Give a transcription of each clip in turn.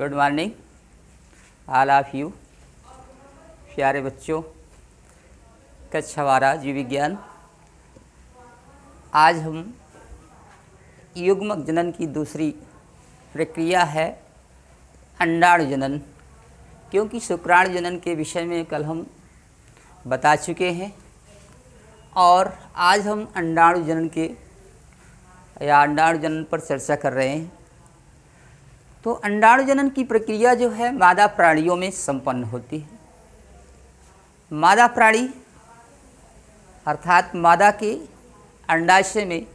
Good morning all of you. प्यारे बच्चों, कक्षा 12 जीव विज्ञान। आज हम युग्मक जनन की दूसरी प्रक्रिया है अंडाणु जनन, क्योंकि शुक्राणु जनन के विषय में कल हम बता चुके हैं और आज हम अंडाणु जनन के या अंडाणु जनन पर चर्चा कर रहे हैं। तो अंडाणु जनन की प्रक्रिया जो है मादा प्राणियों में संपन्न होती है। मादा प्राणी अर्थात मादा के अंडाशय में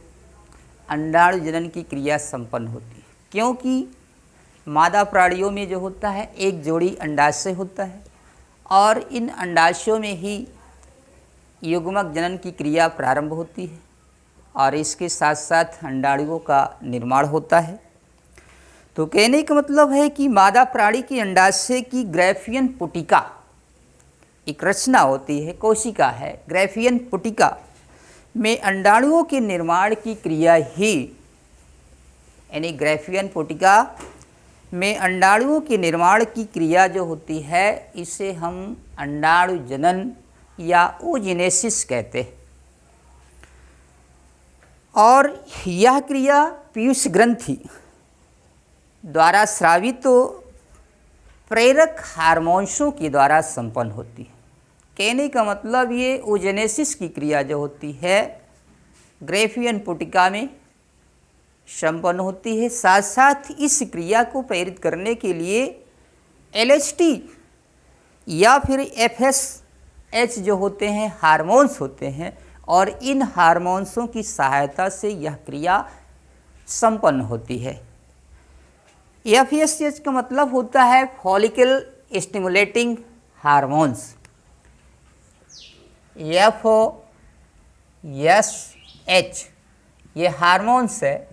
अंडाणु जनन की क्रिया संपन्न होती है, क्योंकि मादा प्राणियों में जो होता है एक जोड़ी अंडाशय होता है और इन अंडाशयों में ही युग्मक जनन की क्रिया प्रारंभ होती है और इसके साथ साथ अंडाणुओं का निर्माण होता है। तो कहने का मतलब है कि मादा प्राणी की अंडाशय की ग्रैफियन पुटिका एक रचना होती है, कोशिका है। ग्रैफियन पुटिका में अंडाणुओं के निर्माण की क्रिया ही यानी ग्रैफियन पुटिका में अंडाणुओं के निर्माण की क्रिया जो होती है इसे हम अंडाणु जनन या ओजेनेसिस कहते हैं। और यह क्रिया पीयूष ग्रंथि द्वारा स्रावित तो प्रेरक हार्मोन्सों के द्वारा संपन्न होती है। कहने का मतलब ये ओजेनेसिस की क्रिया जो होती है ग्रैफियन पुटिका में संपन्न होती है। साथ साथ इस क्रिया को प्रेरित करने के लिए एलएचटी या फिर एफएसएच जो होते हैं हार्मोन्स होते हैं और इन हार्मोन्सों की सहायता से यह क्रिया संपन्न होती है। एफएसएच का मतलब होता है फॉलिकल स्टिमुलेटिंग हार्मोन्स। एफओएसएच ये हार्मोन्स है,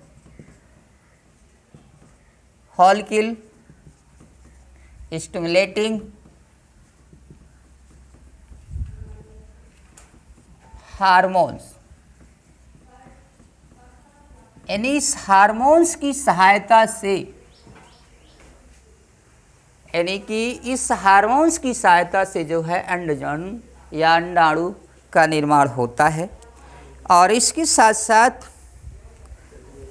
फॉलिकल स्टिमुलेटिंग हार्मोन्स। यानी इस हार्मोन्स की सहायता से यानी कि इस हार्मोन्स की सहायता से जो है अंडजन या अंडाणु का निर्माण होता है और इसके साथ साथ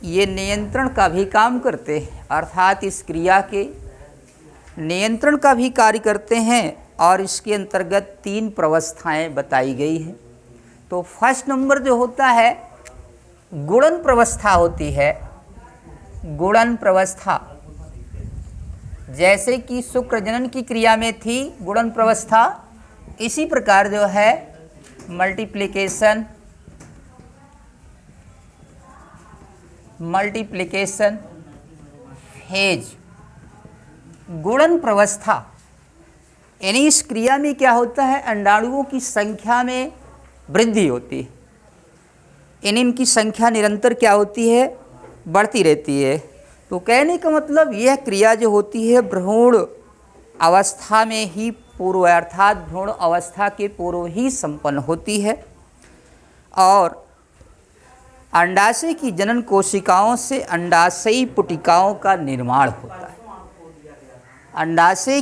ये नियंत्रण का भी काम करते हैं, अर्थात इस क्रिया के नियंत्रण का भी कार्य करते हैं और इसके अंतर्गत 3 प्रवस्थाएं बताई गई हैं। तो फर्स्ट नंबर जो होता है गुणन प्रवस्था होती है। गुणन प्रवस्था जैसे कि शुक्र जनन की क्रिया में थी गुणन प्रवस्था, इसी प्रकार जो है मल्टीप्लिकेशन फेज गुणन प्रवस्था। यानी इस क्रिया में क्या होता है अंडाणुओं की संख्या में वृद्धि होती है। यानी इनकी संख्या निरंतर क्या होती है बढ़ती रहती है। तो कहने का मतलब यह क्रिया जो होती है भ्रूण अवस्था में ही पूर्व अर्थात भ्रूण अवस्था के पूर्व ही संपन्न होती है और अंडाशय की जनन कोशिकाओं से अंडाशयी पुटिकाओं का निर्माण होता है। अंडाशय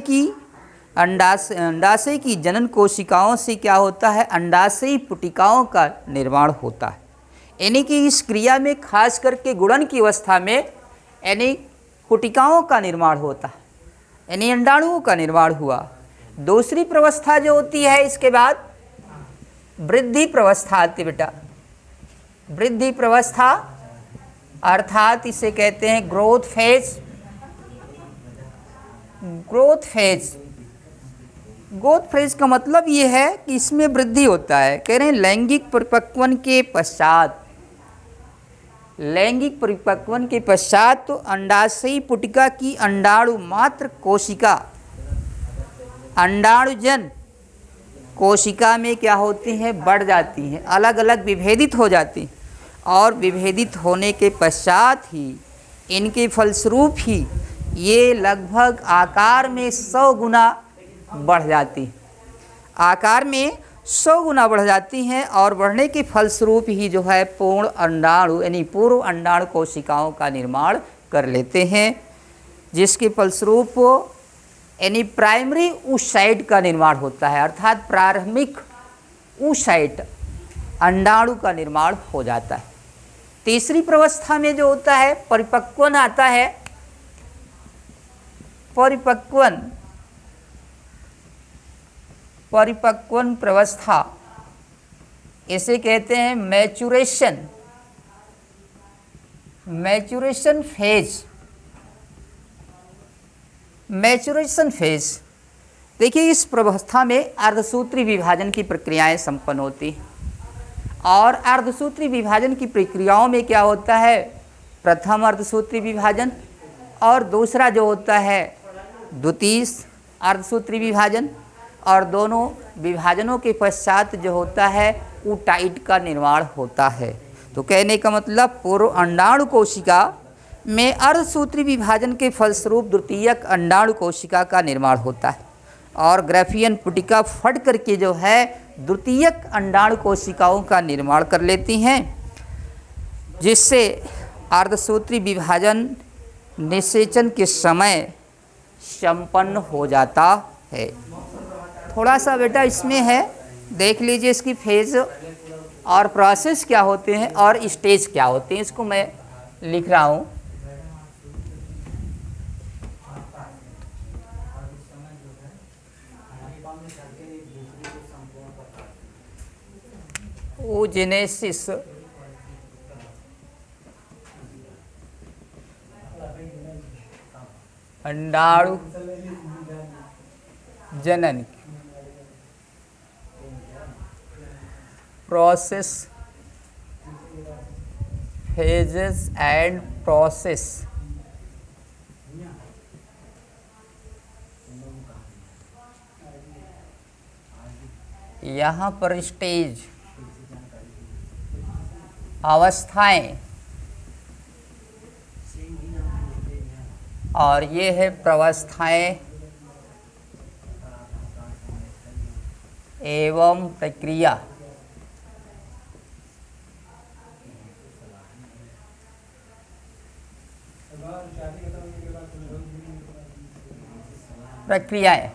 की जनन कोशिकाओं से क्या होता है अंडाशयी पुटिकाओं का निर्माण होता है। यानी कि इस क्रिया में खास करके गुणन की अवस्था में यानी पुटिकाओं का निर्माण होता है, यानी अंडाणुओं का निर्माण हुआ। दूसरी प्रवस्था जो होती है इसके बाद वृद्धि प्रवस्था आती बेटा। वृद्धि प्रवस्था अर्थात इसे कहते हैं ग्रोथ फेज। ग्रोथ फेज का मतलब ये है कि इसमें वृद्धि होता है। कह रहे हैं लैंगिक परिपक्वन के पश्चात तो अंडाशयी पुटिका की अंडाणु मात्र कोशिका अंडाणुजन कोशिका में क्या होती हैं बढ़ जाती हैं, अलग अलग विभेदित हो जाती हैं और विभेदित होने के पश्चात ही इनके फलस्वरूप ही ये लगभग आकार में 100 गुना बढ़ जाती हैं। आकार में 100 गुना बढ़ जाती हैं और बढ़ने के फलस्वरूप ही जो है पूर्ण अंडाणु यानी पूर्व अंडाणु कोशिकाओं का निर्माण कर लेते हैं। जिसके फलस्वरूप यानी प्राइमरी oocyte का निर्माण होता है, अर्थात प्रारंभिक oocyte अंडाणु का निर्माण हो जाता है। तीसरी प्रवस्था में जो होता है परिपक्वन आता है। परिपक्वन प्रवस्था इसे कहते हैं मैचुरेशन फेज। देखिए, इस प्रवस्था में अर्धसूत्री विभाजन की प्रक्रियाएं संपन्न होती हैं और अर्धसूत्री विभाजन की प्रक्रियाओं में क्या होता है, प्रथम अर्धसूत्री विभाजन और दूसरा जो होता है द्वितीय अर्धसूत्री विभाजन, और दोनों विभाजनों के पश्चात जो होता है oocyte का निर्माण होता है। तो कहने का मतलब पूर्व अंडाणु कोशिका में अर्धसूत्री विभाजन के फलस्वरूप द्वितीयक अंडाणु कोशिका का निर्माण होता है और ग्राफियन पुटिका फट करके जो है द्वितीयक अंडाणु कोशिकाओं का निर्माण कर लेती हैं, जिससे अर्धसूत्री विभाजन निषेचन के समय संपन्न हो जाता है। थोड़ा सा बेटा इसमें है, देख लीजिए इसकी फेज और प्रोसेस क्या होते हैं और स्टेज क्या होते हैं, इसको मैं लिख रहा हूँ। oogenesis, अंडाणु जनन, प्रोसेस, फेजेस एंड प्रोसेस। यहाँ पर स्टेज अवस्थाएं और ये है प्रवस्थाएं एवं प्रक्रिया। प्रक्रियाएं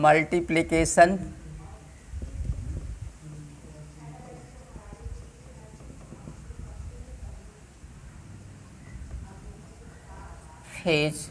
multiplication, phase,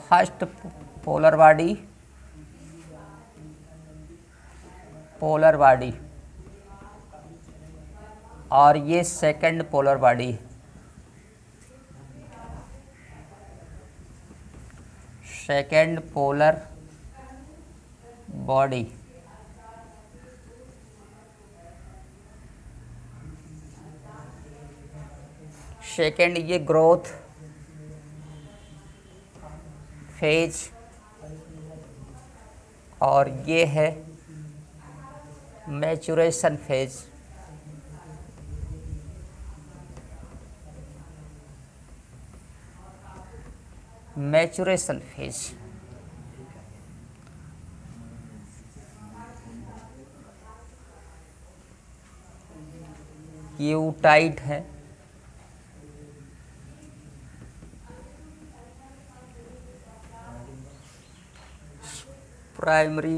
first polar body और ये second polar body. Second polar body second ये ग्रोथ फेज और ये है मैचुरेशन फेज। मैचुरेशन फेज ये oocyte है, प्राइमरी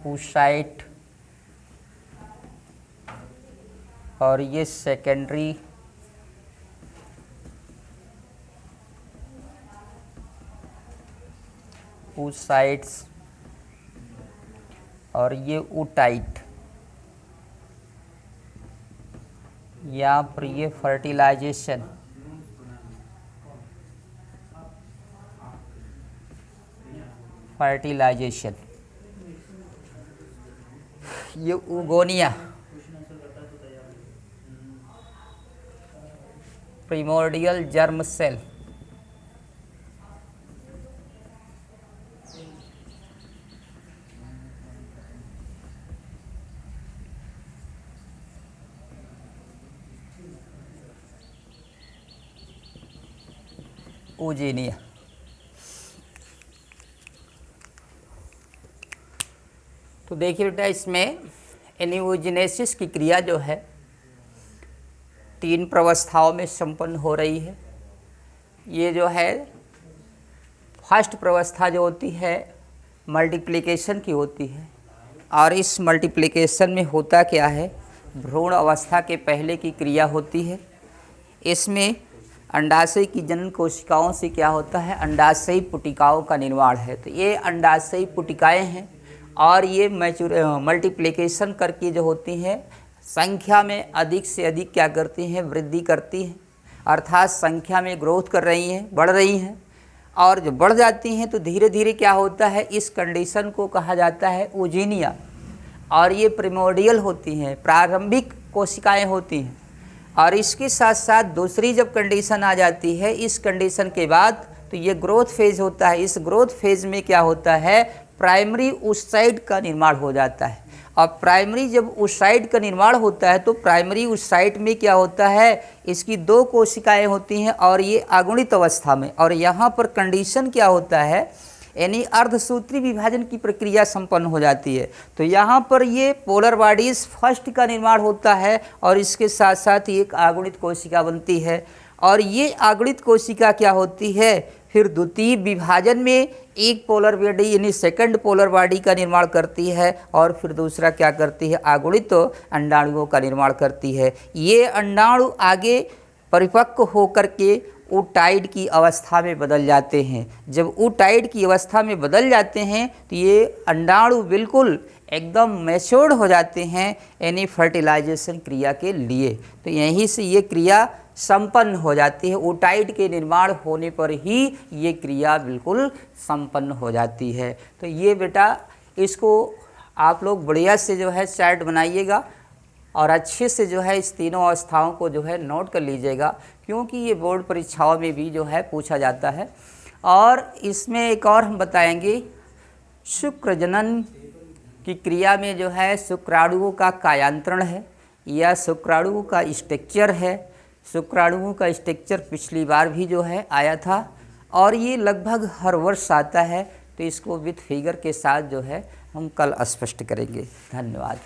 oocyte और ये सेकेंडरी oocytes और ये oocyte, यहाँ पर ये फर्टिलाइजेशन, ये उगोनिया, प्रिमोर्डियल जर्म सेल, ओजेनिया। तो देखिए बेटा, इसमें एनियोजेनेसिस की क्रिया जो है 3 प्रवस्थाओं में संपन्न हो रही है। ये जो है फर्स्ट प्रवस्था जो होती है मल्टीप्लिकेशन की होती है, और इस मल्टीप्लिकेशन में होता क्या है, भ्रूण अवस्था के पहले की क्रिया होती है। इसमें अंडाशय की जनन कोशिकाओं से क्या होता है, अंडाशयी पुटिकाओं का निर्माण है। तो ये अंडाशयी पुटिकाएं हैं और ये मल्टीप्लिकेशन करके जो होती हैं संख्या में अधिक से अधिक क्या करती हैं, वृद्धि करती हैं, अर्थात संख्या में ग्रोथ कर रही हैं, बढ़ रही हैं। और जब बढ़ जाती हैं तो धीरे धीरे क्या होता है, इस कंडीशन को कहा जाता है ओजेनिया। और ये प्रिमोर्डियल होती हैं, प्रारंभिक कोशिकाएं होती हैं। और इसके साथ साथ दूसरी जब कंडीशन आ जाती है, इस कंडीशन के बाद तो ये ग्रोथ फेज होता है। इस ग्रोथ फेज में क्या होता है, प्राइमरी oocyte का निर्माण हो जाता है। और प्राइमरी जब oocyte का निर्माण होता है तो प्राइमरी oocyte में क्या होता है, इसकी 2 कोशिकाएं होती हैं और ये अगुणित अवस्था में। और यहाँ पर कंडीशन क्या होता है, यानी अर्धसूत्री विभाजन की प्रक्रिया संपन्न हो जाती है। तो यहाँ पर ये पोलर बॉडीज फर्स्ट का निर्माण होता है और इसके साथ साथ एक अगुणित कोशिका बनती है। और ये अगुणित कोशिका क्या होती है, फिर द्वितीय विभाजन में एक पोलर बॉडी यानी सेकंड पोलर बॉडी का निर्माण करती है और फिर दूसरा क्या करती है, अगुणित अंडाणुओं का निर्माण करती है। ये अंडाणु आगे परिपक्व होकर के oocyte की अवस्था में बदल जाते हैं। जब oocyte की अवस्था में बदल जाते हैं तो ये अंडाणु बिल्कुल एकदम मैच्योर्ड हो जाते हैं, यानी फर्टिलाइजेशन क्रिया के लिए। तो यहीं से ये क्रिया संपन्न हो जाती है। oocyte के निर्माण होने पर ही ये क्रिया बिल्कुल संपन्न हो जाती है। तो ये बेटा, इसको आप लोग बढ़िया से जो है चार्ट बनाइएगा और अच्छे से जो है इस तीनों अवस्थाओं को जो है नोट कर लीजिएगा, क्योंकि ये बोर्ड परीक्षाओं में भी जो है पूछा जाता है। और इसमें एक और हम बताएंगे, शुक्र जनन की क्रिया में जो है शुक्राणुओं का कायांतरण है या शुक्राणुओं का स्ट्रक्चर है। शुक्राणुओं का स्ट्रक्चर पिछली बार भी जो है आया था और ये लगभग हर वर्ष आता है। तो इसको विथ फिगर के साथ जो है हम कल स्पष्ट करेंगे। धन्यवाद।